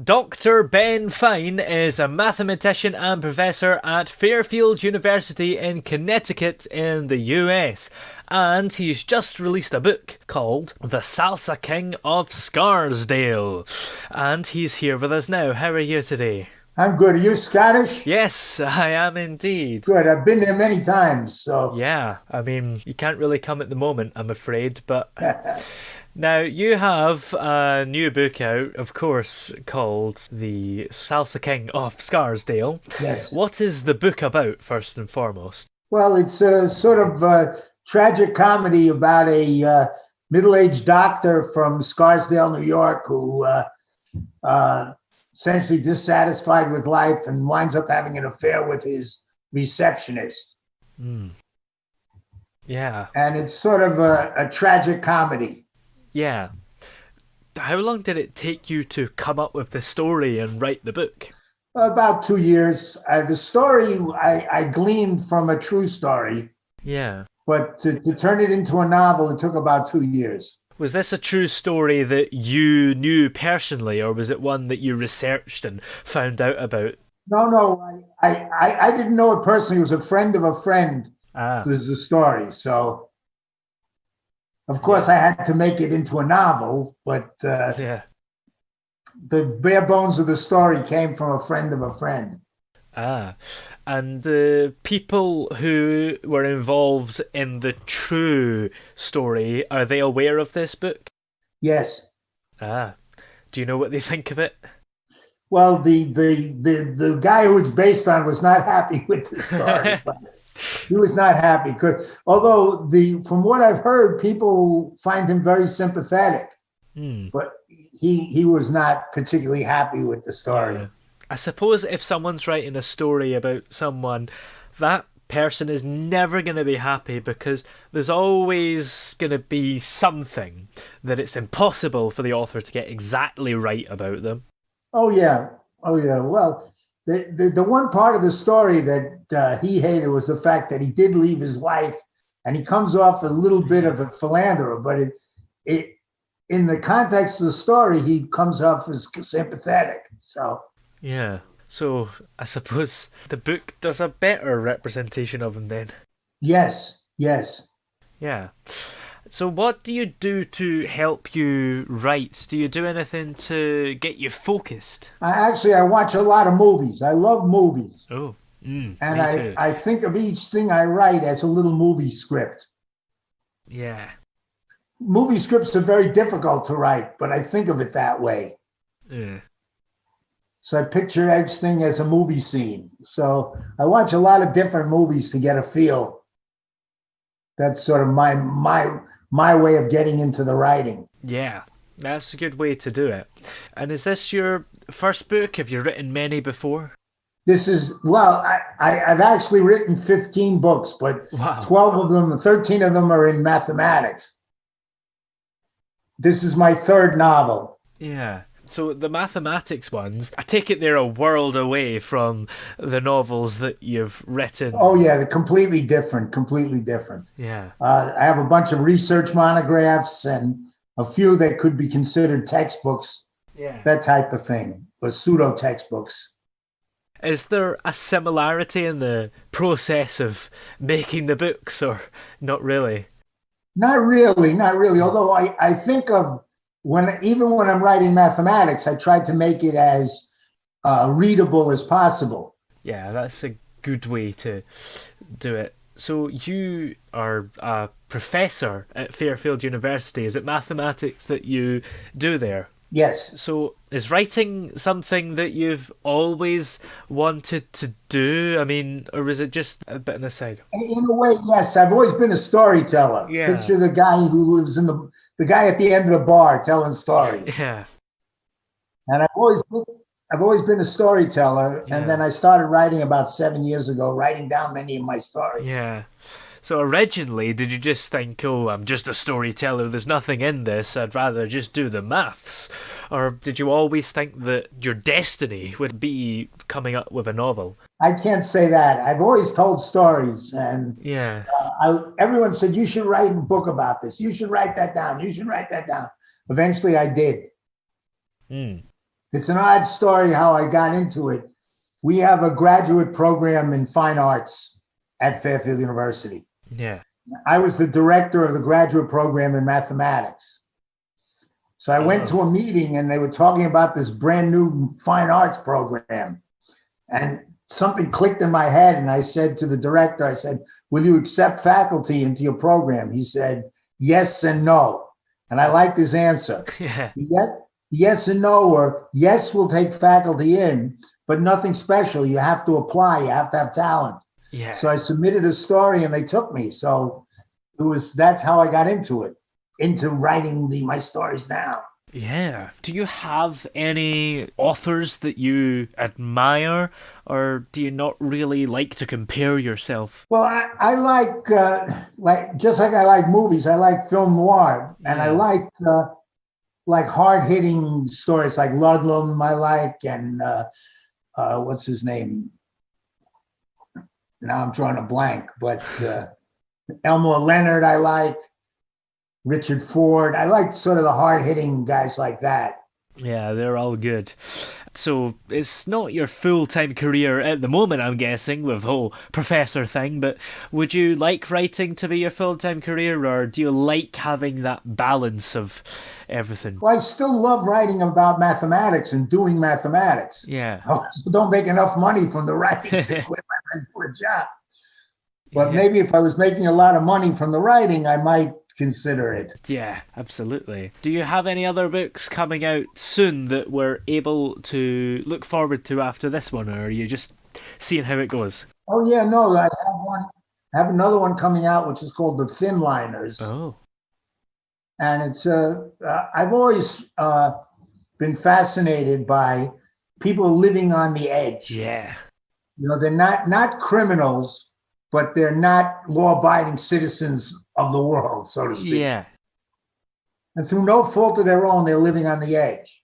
Dr. Ben Fine is a mathematician and professor at Fairfield University in Connecticut in the US, and he's just released a book called The Salsa King of Scarsdale. And he's here with us now. How are you today? I'm good. Are you Scottish? Yes, I am indeed. Good. I've been there many times. So, Yeah, I mean, you can't really come at the moment, I'm afraid, but now you have a new book out, of course, called The Salsa King of Scarsdale. yes. What is the book about, first and foremost? Well, it's a sort of tragic comedy about a middle-aged doctor from Scarsdale, New York, who uh, essentially dissatisfied with life and winds up having an affair with his receptionist. Mm. Yeah, And it's sort of a tragic comedy. yeah. How long did it take you to come up with the story and write the book? About 2 years. The story I gleaned from a true story, Yeah. but to turn it into a novel, it took about 2 years. Was this a true story that you knew personally, or was it one that you researched and found out about? No, no, I didn't know it personally. It was a friend of a friend. Ah, Was the story. So, of yeah, course, I had to make it into a novel, but yeah. the bare bones of the story came from a friend of a friend. Ah, and the people who were involved in the true story, are they aware of this book? Yes. Ah, do you know what they think of it? Well, the guy who it's based on was not happy with the story. But he was not happy because, although the from what I've heard, people find him very sympathetic, Hmm. but he was not particularly happy with the story. Yeah. I suppose if someone's writing a story about someone, that person is never going to be happy because there's always going to be something that it's impossible for the author to get exactly right about them. Oh yeah, oh yeah. Well, the one part of the story that he hated was the fact that he did leave his wife, and he comes off a little bit Yeah. of a philanderer. But it in the context of the story, he comes off as sympathetic. So Yeah. So I suppose the book does a better representation of him then. yes, yes. Yeah. So what do you do to help you write? Do you do anything to get you focused? I watch a lot of movies. I love movies, Oh, and me too. I think of each thing I write as a little movie script. Yeah. Movie scripts are very difficult to write, but I think of it that way. Yeah. So I picture everything as a movie scene. So I watch a lot of different movies to get a feel. That's sort of my way of getting into the writing. Yeah. That's a good way to do it. And is this your first book? Have you written many before? This is well, I've actually written 15 books, but Wow. 12 of them, 13 of them are in mathematics. This is my third novel. Yeah. So the mathematics ones, I take it they're a world away from the novels that you've written. Oh yeah, they're completely different, completely different. Yeah. I have a bunch of research monographs and a few that could be considered textbooks, Yeah. that type of thing, or pseudo textbooks. Is there a similarity in the process of making the books, or not really? Not really, not really. Although I think of even when I'm writing mathematics, I try to make it as readable as possible. Yeah, that's a good way to do it. So you are a professor at Fairfield University. Is it mathematics that you do there? Yes. So is writing something that you've always wanted to do? I mean, or was it just a bit on the side? In a way, yes. I've always been a storyteller. Yeah. Picture the guy who lives in the guy at the end of the bar telling stories. Yeah. And I've always been a storyteller. And Yeah. then I started writing about 7 years ago, writing down many of my stories. Yeah. So originally, did you just think, oh, I'm just a storyteller, there's nothing in this, I'd rather just do the maths? Or did you always think that your destiny would be coming up with a novel? I can't say that. I've always told stories, and Yeah. everyone said you should write a book about this. You should write that down. You should write that down. Eventually, I did. Hmm. It's an odd story how I got into it. We have a graduate program in fine arts at Fairfield University. Yeah. I was the director of the graduate program in mathematics. So I went to a meeting and they were talking about this brand new fine arts program. And something clicked in my head. And I said to the director, I said, will you accept faculty into your program? He said, yes and no. And I liked his answer. Yeah. Yes and no, or yes, we'll take faculty in, but nothing special. You have to apply. You have to have talent. Yeah. So I submitted a story and they took me. So that's how I got into writing my stories down. Yeah. Do you have any authors that you admire, or do you not really like to compare yourself? Well, I like just like I like movies, I like film noir, and I like hard-hitting stories like Ludlum I like, and what's his name? Now I'm drawing a blank, but Elmore Leonard I like, Richard Ford. I like sort of the hard-hitting guys like that. Yeah, they're all good. So it's not your full-time career at the moment, I'm guessing, with the whole professor thing, but would you like writing to be your full-time career, or do you like having that balance of everything? Well, I still love writing about mathematics and doing mathematics. Yeah. I also don't make enough money from the writing to quit my regular job. But maybe if I was making a lot of money from the writing, I might consider it. Yeah, absolutely. Do you have any other books coming out soon that we're able to look forward to after this one, or are you just seeing how it goes? Oh yeah, no, I have another one coming out which is called The Thin Liners. Oh. And it's I've always been fascinated by people living on the edge. Yeah. You know, they're not criminals, but they're not law-abiding citizens of the world, so to speak. Yeah. And through no fault of their own, they're living on the edge.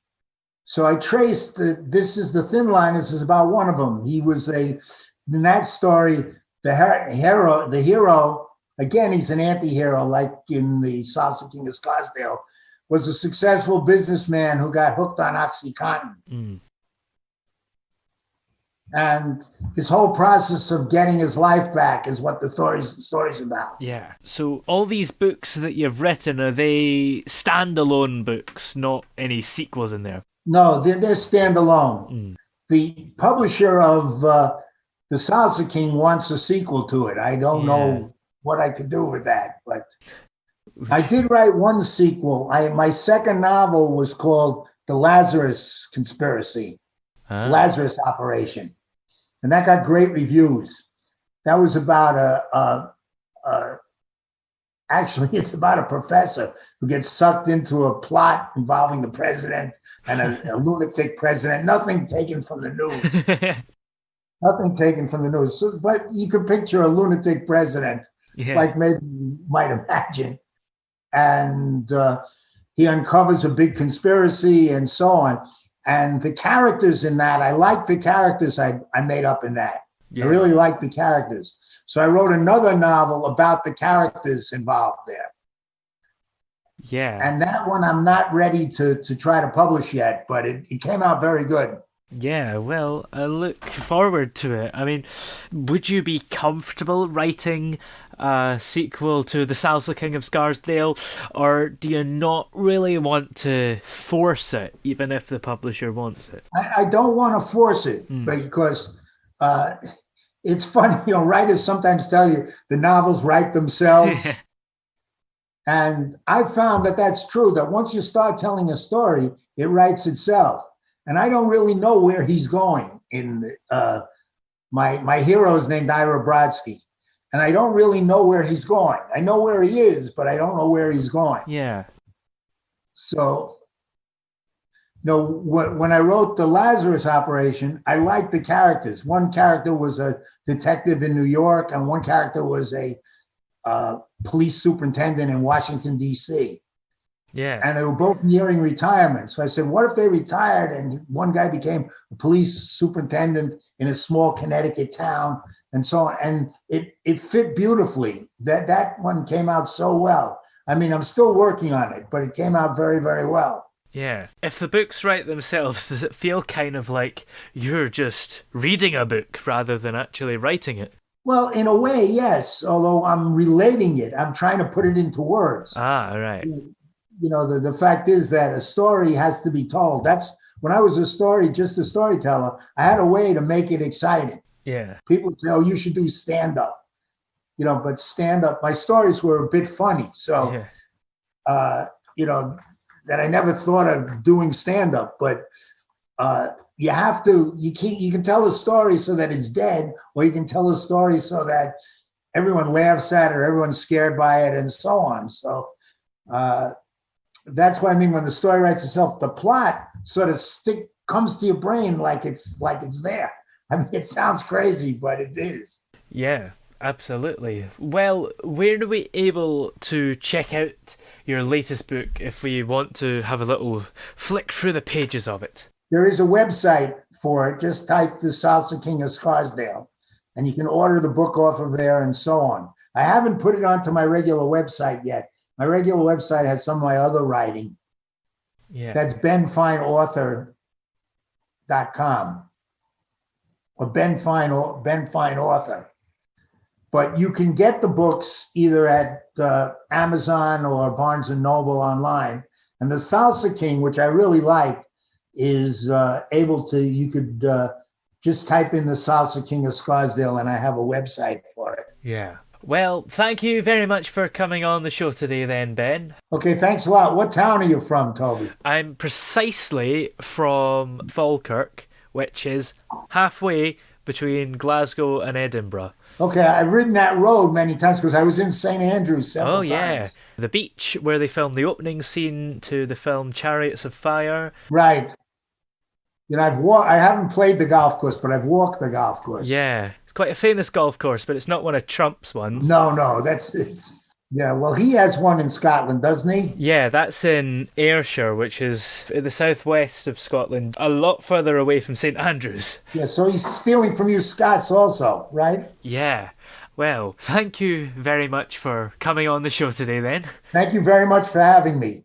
So I traced this is The Thin Liners is about one of them. He was in that story, the hero, again, he's an anti-hero, like in the Salsa King of Scarsdale, was a successful businessman who got hooked on OxyContin. Mm. And his whole process of getting his life back is what the story's about. Yeah. So all these books that you've written, are they standalone books, not any sequels in there? No, they're standalone. Mm. The publisher of The Salsa King wants a sequel to it. I don't know what I could do with that, but I did write one sequel. My second novel was called The Lazarus Conspiracy, Lazarus Operation. And that got great reviews. That was about actually, it's about a professor who gets sucked into a plot involving the president and a lunatic president. Nothing taken from the news. Nothing taken from the news. So, but you could picture a lunatic president, like maybe you might imagine. And he uncovers a big conspiracy and so on. And the characters in that, I like the characters I made up in that. Yeah. I really like the characters. So I wrote another novel about the characters involved there. Yeah. And that one I'm not ready to try to publish yet, but it came out very good. Yeah, well, I look forward to it. I mean, would you be comfortable writing a sequel to The Salsa King of Scarsdale, or do you not really want to force it, even if the publisher wants it? I don't want to force it because it's funny, you know, writers sometimes tell you the novels write themselves. And I found that that's true, that once you start telling a story, it writes itself. And I don't really know where he's going. My hero is named Ira Brodsky, and I don't really know where he's going. I know where he is, but I don't know where he's going. Yeah. So, you know, when I wrote The Lazarus Operation, I liked the characters. One character was a detective in New York, and one character was a police superintendent in Washington, D.C. Yeah. And they were both nearing retirement. So I said, what if they retired and one guy became a police superintendent in a small Connecticut town and so on. And it fit beautifully. That one came out so well. I mean, I'm still working on it, but it came out very, very well. Yeah. If the books write themselves, does it feel kind of like you're just reading a book rather than actually writing it? Well, in a way, yes, although I'm relating it. I'm trying to put it into words. Ah, right. The fact is that a story has to be told. That's when I was just a storyteller, I had a way to make it exciting. Yeah. People say, oh, you should do stand up, but stand up, my stories were a bit funny. So, Yeah. That I never thought of doing stand up, but you can tell a story so that it's dead, or you can tell a story so that everyone laughs at it, or everyone's scared by it, and so on. So that's what I mean when the story writes itself. The plot sort of comes to your brain like it's there. I mean, it sounds crazy, but it is. Yeah, absolutely. Well, where are we able to check out your latest book if we want to have a little flick through the pages of it? There is a website for it. Just type The Salsa King of Scarsdale, and you can order the book off of there and so on. I haven't put it onto my regular website yet. My regular website has some of my other writing. Yeah. That's benfineauthor.com or Ben Fine Author. But you can get the books either at Amazon or Barnes & Noble online. And The Salsa King, which I really like, is you could just type in The Salsa King of Scarsdale, and I have a website for it. Yeah. Well, thank you very much for coming on the show today then, Ben. Okay, thanks a lot. What town are you from, Toby? I'm precisely from Falkirk, which is halfway between Glasgow and Edinburgh. Okay, I've ridden that road many times because I was in St. Andrews several times. Yeah. The beach where they filmed the opening scene to the film Chariots of Fire. Right. I haven't played the golf course, but I've walked the golf course. Yeah. It's quite a famous golf course, but it's not one of Trump's ones. No, yeah, well, he has one in Scotland, doesn't he? Yeah, that's in Ayrshire, which is in the southwest of Scotland, a lot further away from St. Andrews. Yeah, so he's stealing from you Scots also, right? Yeah. Well, thank you very much for coming on the show today then. Thank you very much for having me.